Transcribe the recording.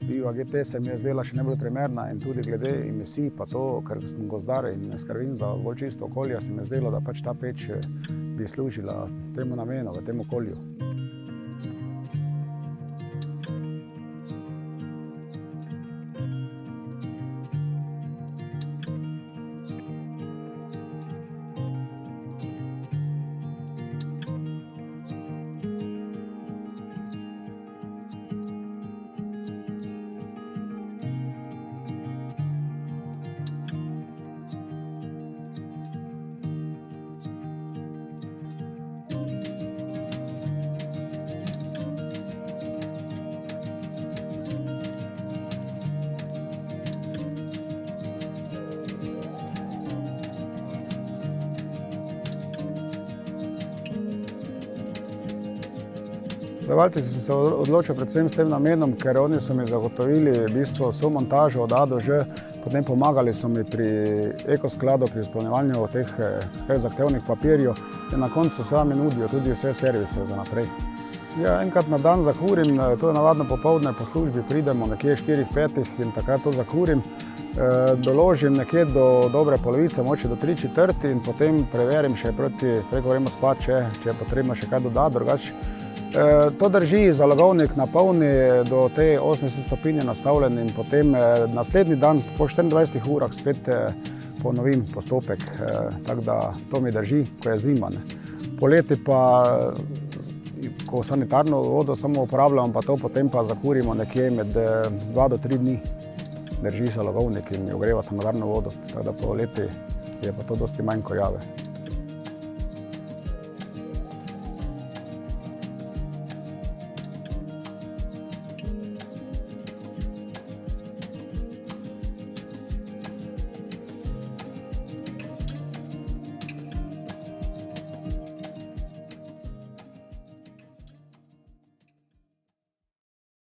Viva GT se mi je zdela še najbolj primerna in tudi glede emisij, pa to, ker sem gozdar in skrbim za bolj čisto okolje, se mi je zdelo, da pač ta peč bi služila temu namenu, v tem okolju. Za Valtice sem se odločil predvsem s tem namenom, ker oni so mi zagotovili v bistvu vso montažo od A do Ž, potem pomagali so mi pri ekoskladu, pri izpolnjevanju teh zahtevnih papirjev in na koncu sami nudijo tudi vse servise za naprej. Ja, enkrat na dan zakurim, to je navadno popoldne po službi, pridemo nekje 4-5 in takrat to zakurim. Doložim nekje do dobre polovice, mogoče do 3/4 in potem preverim še preko gremo spat, če je potrebno še kaj dodati, drugače. To drži, zalogovnik napolni do te 80 stopinje nastavljen in potem naslednji dan po 24 urah spet ponovim postopek, tako da to mi drži, ko je zima. Poleti pa, ko sanitarno vodo samo uporabljamo, pa to potem pa zakurimo nekje med 2 do 3 dni. Drži zalogovnik in ogreva sanitarno vodo, tako da poleti je pa to dosti manj kurjave.